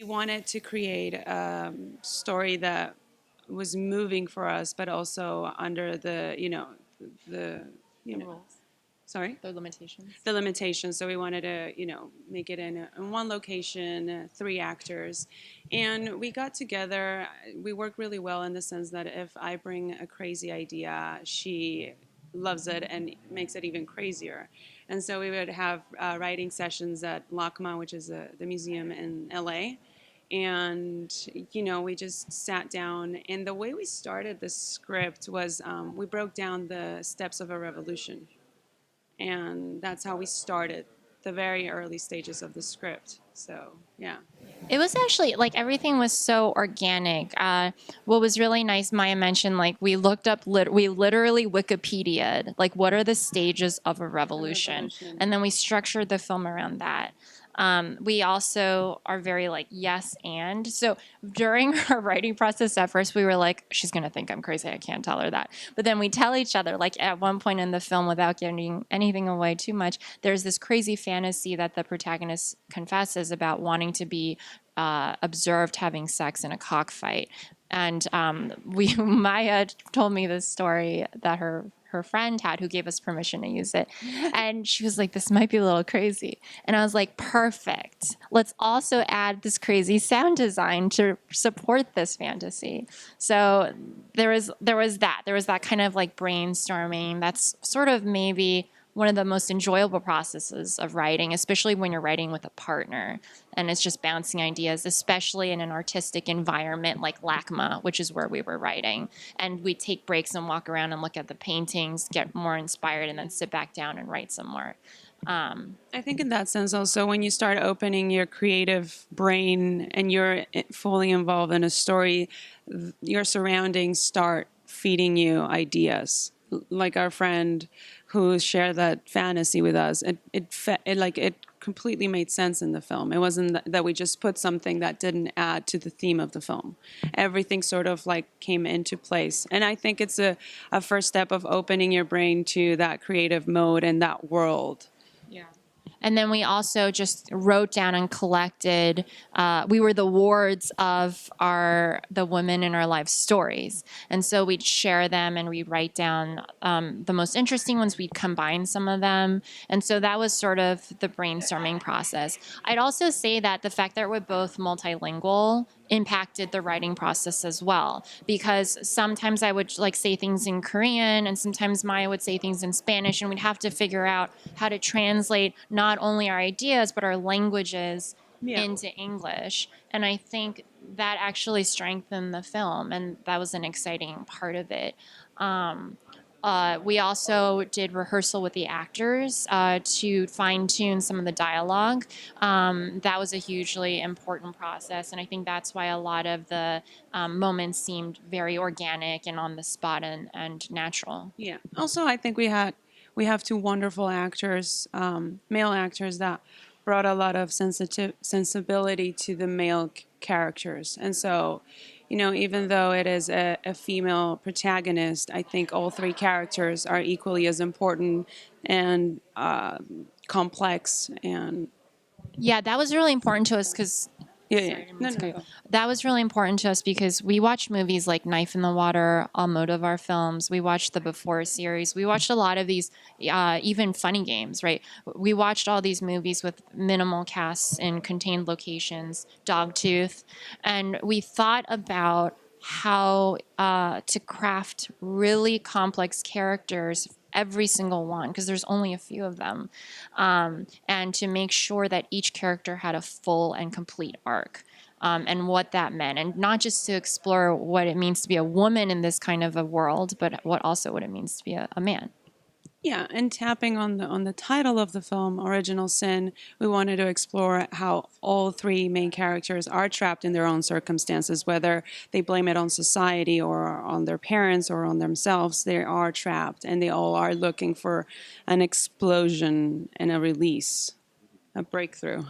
We wanted to create a story that was moving for us, but also under the, you The know, rules, sorry? the limitations. The limitations. So we wanted to, make it in one location, three actors. And we got together. We work really well in the sense that if I bring a crazy idea, she loves it and makes it even crazier. And so we would have writing sessions at LACMA, which is the museum in LA. And, we just sat down. And the way we started the script was we broke down the steps of a revolution, and that's how we started the very early stages of the script. So yeah. It was actually like everything was so organic. What was really nice, Maya mentioned, like we looked up, we literally Wikipedia'd, like what are the stages of a revolution? And then we structured the film around that. We also are very like yes and. So during our writing process at first we were like, she's gonna think I'm crazy, I can't tell her that. But then we tell each other, like at one point in the film, without getting anything away too much, there's this crazy fantasy that the protagonist confesses about wanting to be observed having sex in a cockfight. And Maya told me this story that her friend had, who gave us permission to use it. And she was like, this might be a little crazy. And I was like, perfect. Let's also add this crazy sound design to support this fantasy. So there was that. There was that kind of like brainstorming. That's sort of maybe one of the most enjoyable processes of writing, especially when you're writing with a partner. And it's just bouncing ideas, especially in an artistic environment like LACMA, which is where we were writing. And we take breaks and walk around and look at the paintings, get more inspired, and then sit back down and write some more. I think in that sense also, when you start opening your creative brain and you're fully involved in a story, your surroundings start feeding you ideas. Like our friend who shared that fantasy with us, it completely made sense in the film. It wasn't that we just put something that didn't add to the theme of the film. Everything sort of like came into place. And I think it's a first step of opening your brain to that creative mode and that world. Yeah. And then we also just wrote down and collected. We were the wards of the women in our life stories, and so we'd share them and we'd write down the most interesting ones. We'd combine some of them, and so that was sort of the brainstorming process. I'd also say that the fact that we're both multilingual impacted the writing process as well, because sometimes I would like say things in Korean and sometimes Maya would say things in Spanish, and we'd have to figure out how to translate not only our ideas but our languages into English. And I think that actually strengthened the film, and that was an exciting part of it. We also did rehearsal with the actors to fine tune some of the dialogue. That was a hugely important process, and I think that's why a lot of the moments seemed very organic and on the spot and natural. Yeah. Also, I think we have two wonderful actors, male actors that brought a lot of sensibility to the male characters, and so, even though it is a female protagonist, I think all three characters are equally as important and complex. And Yeah, that was really important to us because yeah. No, no. that was really important to us because we watched movies like Knife in the Water, Almodovar films. We watched the Before series. We watched a lot of these, even funny games, right? We watched all these movies with minimal casts in contained locations, Dogtooth, and we thought about how to craft really complex characters, every single one, because there's only a few of them, and to make sure that each character had a full and complete arc, and what that meant, and not just to explore what it means to be a woman in this kind of a world, but what it means to be a man. Yeah, and tapping on the title of the film, Original Sin, we wanted to explore how all three main characters are trapped in their own circumstances, whether they blame it on society or on their parents or on themselves. They are trapped, and they all are looking for an explosion and a release, a breakthrough.